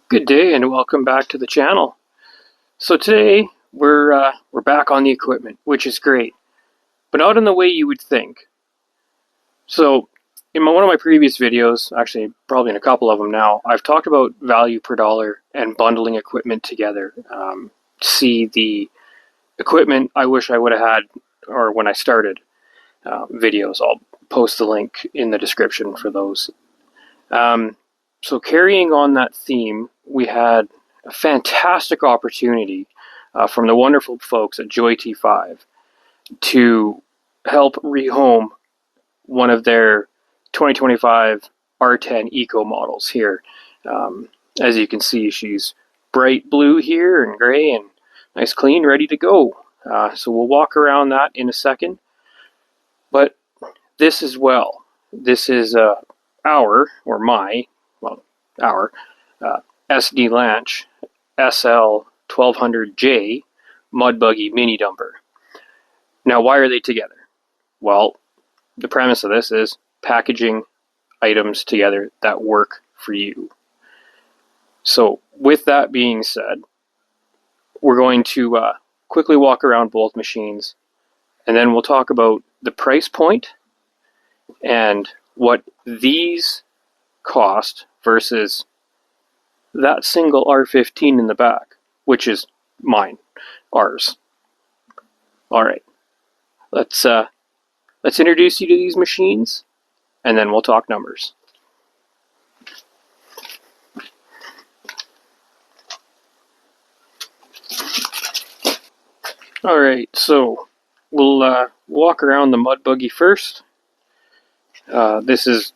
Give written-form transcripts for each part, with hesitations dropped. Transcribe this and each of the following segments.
Good day and welcome back to the channel. So today we're back on the equipment, which is great, but not in the way you would think. So in one of my previous videos, actually probably in a couple of them now, I've talked about value per dollar and bundling equipment together. See the equipment I wish I would have had, or when I started videos. I'll post the link in the description for those. So carrying on that theme, we had a fantastic opportunity from the wonderful folks at Joy T5 to help rehome one of their 2025 R10 Eco models here. As you can see, she's bright blue here and gray and nice clean, ready to go. So we'll walk around that in a second. But this as well. This is our SD Lanch SL1200J mud buggy mini dumper. Now, why are they together? Well, the premise of this is packaging items together that work for you. So, with that being said, we're going to quickly walk around both machines, and then we'll talk about the price point and what these cost versus that single R15 in the back, which is ours. All right, let's introduce you to these machines, and then we'll talk numbers. All right, so we'll walk around the mud buggy first. This is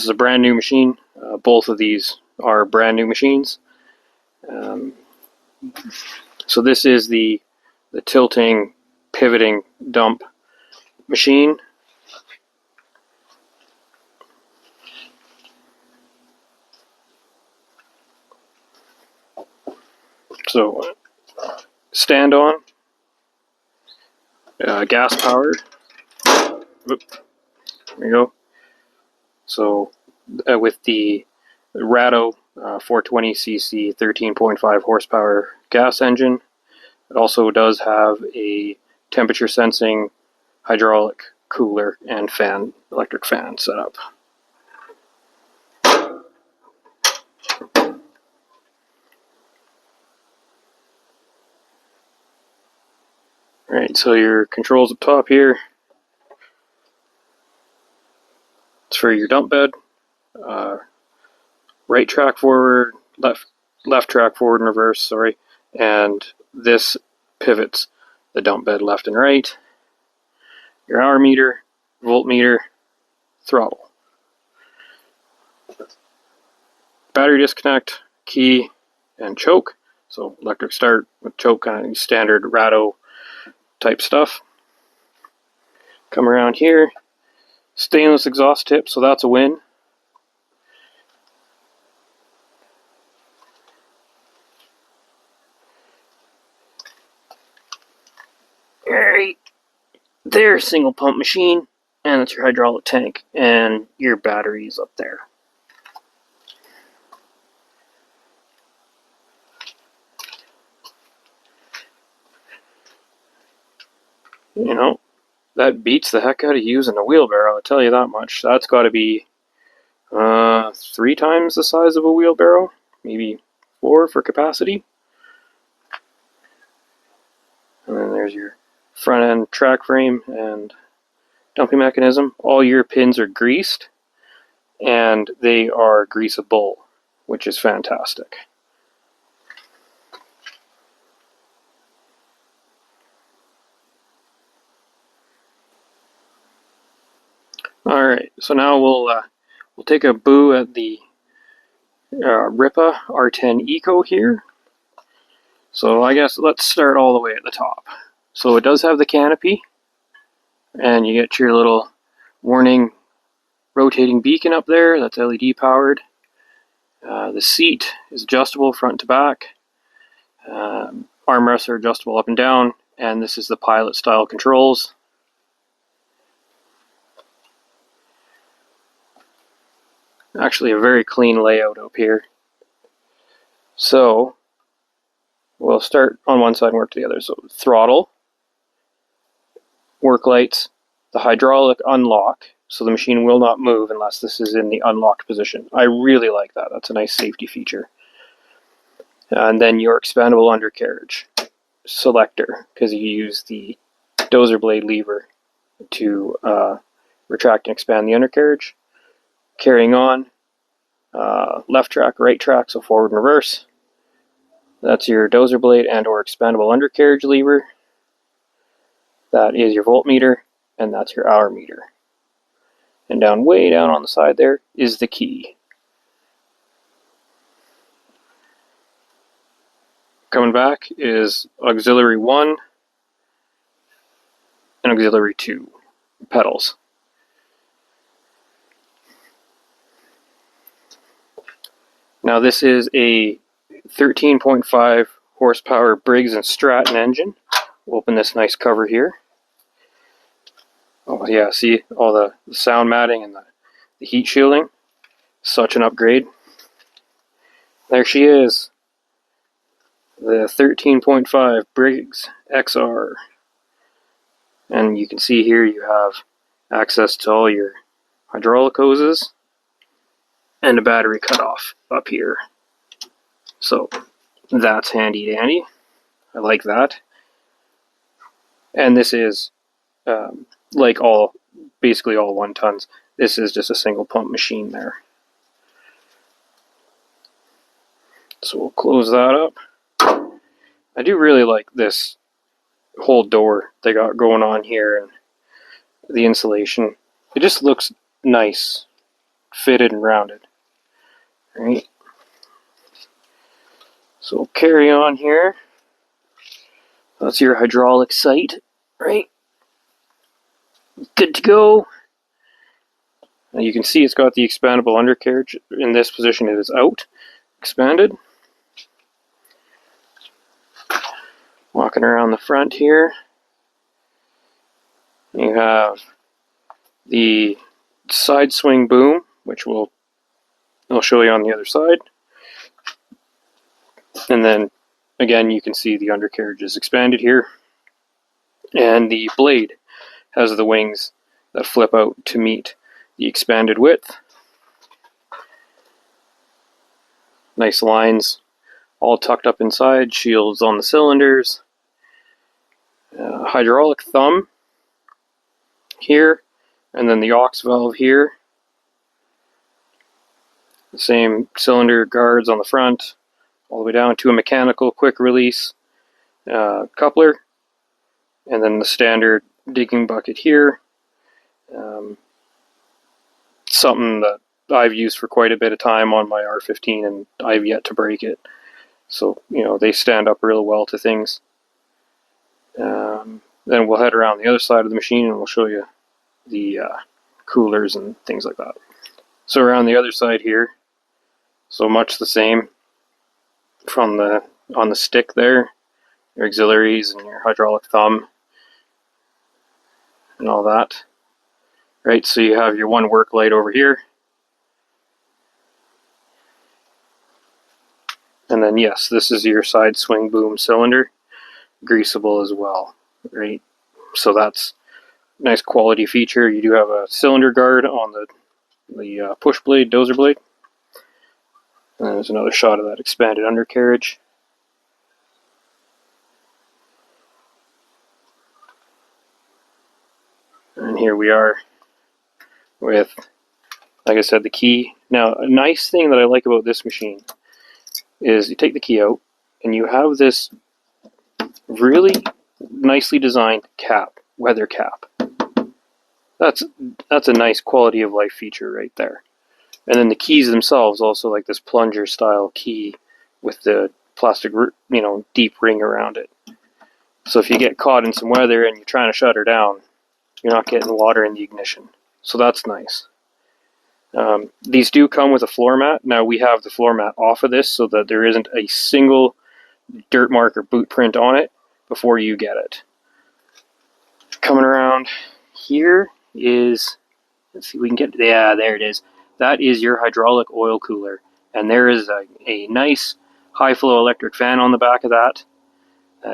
a brand new machine. Both of these are brand new machines. So this is the tilting, pivoting dump machine. So stand on, gas powered. Oop, there you go. So with the Ratto 420cc 13.5 horsepower gas engine, it also does have a temperature sensing hydraulic cooler and fan, electric fan setup. Alright, so your controls up top here. It's for your dump bed. Right track forward, left track forward and reverse, sorry. And this pivots the dump bed left and right. Your hour meter, voltmeter, throttle. Battery disconnect, key, and choke. So electric start with choke, kind of standard Ratto type stuff. Come around here, stainless exhaust tip, so that's a win. Alright, there's single pump machine, and that's your hydraulic tank, and your batteries up there. You know, that beats the heck out of using a wheelbarrow, I'll tell you that much. That's got to be 3 times the size of a wheelbarrow, maybe 4 for capacity. And then there's your front end track frame and dumping mechanism. All your pins are greased, and they are greasable, which is fantastic. Alright, so now we'll take a boo at the Rippa R10 Eco here. So I guess let's start all the way at the top. So it does have the canopy, and you get your little warning rotating beacon up there, that's LED powered. The seat is adjustable front to back. Armrests are adjustable up and down, and this is the pilot style controls. Actually a very clean layout up here. So we'll start on one side and work to the other. So throttle, work lights, the hydraulic unlock, so the machine will not move unless this is in the unlocked position. I really like that. That's a nice safety feature. And then your expandable undercarriage selector, because you use the dozer blade lever to retract and expand the undercarriage. Carrying on, left track, right track, so forward and reverse. That's your dozer blade and or expandable undercarriage lever. That is your voltmeter, and that's your hour meter. And down, way down on the side there, is the key. Coming back is auxiliary 1 and auxiliary 2 pedals. Now this is a 13.5 horsepower Briggs & Stratton engine. We'll open this nice cover here. Oh yeah, see all the sound matting and the heat shielding? Such an upgrade. There she is. The 13.5 Briggs XR. And you can see here you have access to all your hydraulic hoses and a battery cutoff up here. So that's handy dandy. I like that. And this is like basically all 1 tons. This is just a single pump machine there. So we'll close that up. I do really like this whole door they got going on here and the insulation. It just looks nice, fitted and rounded. Right. So we'll carry on here. That's your hydraulic sight, right? Good to go. Now you can see it's got the expandable undercarriage. In this position it is out, expanded. Walking around the front here, you have the side swing boom, which I'll show you on the other side. And then again you can see the undercarriage is expanded here. And the blade has the wings that flip out to meet the expanded width. Nice lines all tucked up inside, shields on the cylinders. Hydraulic thumb here, and then the aux valve here. The same cylinder guards on the front, all the way down to a mechanical quick release coupler, and then the standard digging bucket here. Something that I've used for quite a bit of time on my R15, and I've yet to break it. So, they stand up real well to things. Then we'll head around the other side of the machine and we'll show you the coolers and things like that. So around the other side here, so much the same from on the stick there, your auxiliaries and your hydraulic thumb and all that. Right, so you have your one work light over here. And then yes, this is your side swing boom cylinder, greasable as well, right? So that's a nice quality feature. You do have a cylinder guard on the push blade, dozer blade. And there's another shot of that expanded undercarriage. And here we are with, like I said, the key. Now, a nice thing that I like about this machine is you take the key out and you have this really nicely designed cap, weather cap. That's a nice quality of life feature right there. And then the keys themselves also like this plunger style key with the plastic, deep ring around it. So if you get caught in some weather and you're trying to shut her down, you're not getting water in the ignition. So that's nice. These do come with a floor mat. Now we have the floor mat off of this so that there isn't a single dirt mark or boot print on it before you get it. Coming around here is, let's see if we can get, yeah, there it is. That is your hydraulic oil cooler. And there is a nice high flow electric fan on the back of that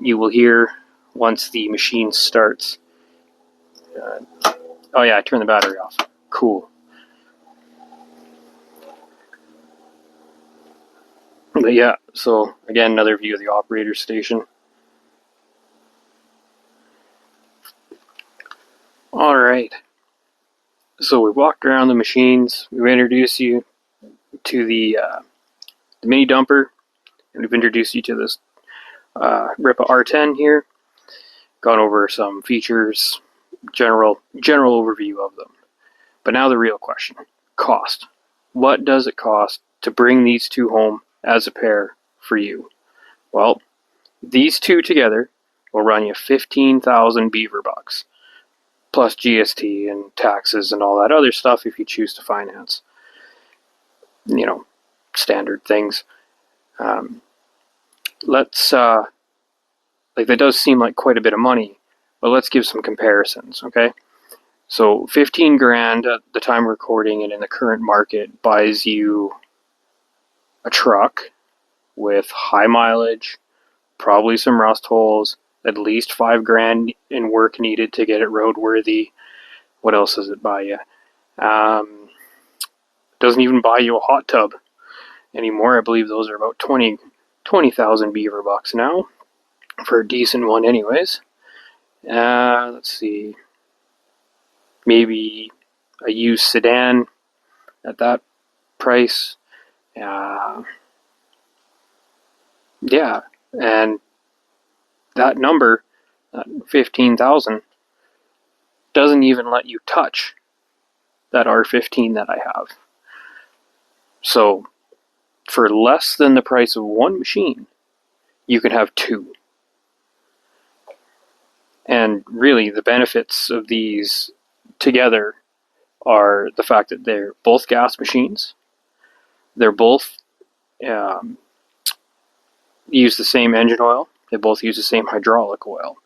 you will hear once the machine starts. Oh yeah, I turned the battery off. Cool. But yeah, so again, another view of the operator station. Alright, so we walked around the machines, we introduced you to the mini dumper, and we've introduced you to this Rippa R10 here, gone over some features, general overview of them. But now the real question, cost. What does it cost to bring these two home as a pair for you? Well, these two together will run you 15,000 beaver bucks. Plus GST and taxes and all that other stuff if you choose to finance. You know, standard things. Let's, like that does seem like quite a bit of money, but let's give some comparisons, okay? So 15 grand at the time recording and in the current market buys you a truck with high mileage, probably some rust holes, at least 5 grand in work needed to get it roadworthy. What else does it buy you? Doesn't even buy you a hot tub anymore. I believe those are about 20,000 beaver bucks now for a decent one anyways. Let's see. Maybe a used sedan at that price. Yeah, and that number, 15,000, doesn't even let you touch that R15 that I have. So, for less than the price of one machine, you can have two. And really, the benefits of these together are the fact that they're both gas machines. They're both use the same engine oil. They both use the same hydraulic oil.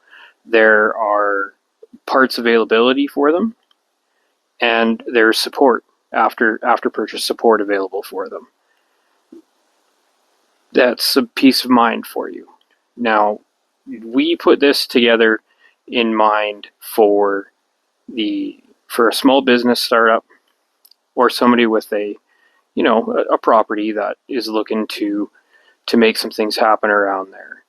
There are parts availability for them, and there's support, after purchase support available for them. That's a peace of mind for you. Now, we put this together in mind for a small business startup or somebody with a property that is looking to make some things happen around there.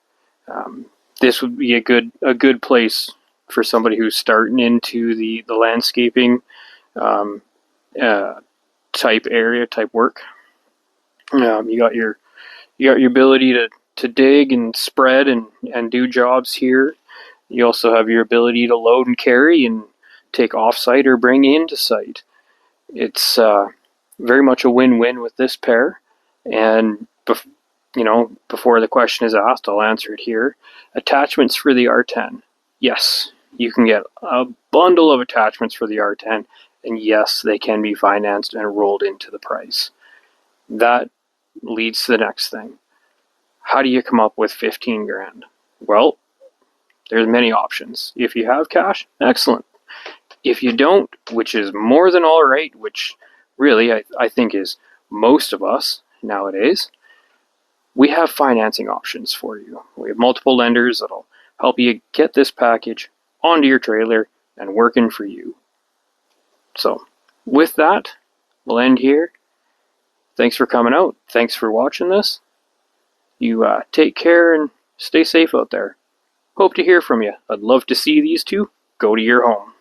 This would be a good place for somebody who's starting into the landscaping type work. You got your ability to dig and spread and do jobs here. You also have your ability to load and carry and take off-site or bring into site. It's very much a win-win with this pair. And before the question is asked, I'll answer it here. Attachments for the R10. Yes, you can get a bundle of attachments for the R10, and yes, they can be financed and rolled into the price. That leads to the next thing. How do you come up with 15 grand? Well, there's many options. If you have cash, excellent. If you don't, which is more than all right, which really I think is most of us nowadays, we have financing options for you. We have multiple lenders that'll help you get this package onto your trailer and working for you. So, with that, we'll end here. Thanks for coming out. Thanks for watching this. You take care and stay safe out there. Hope to hear from you. I'd love to see these two go to your home.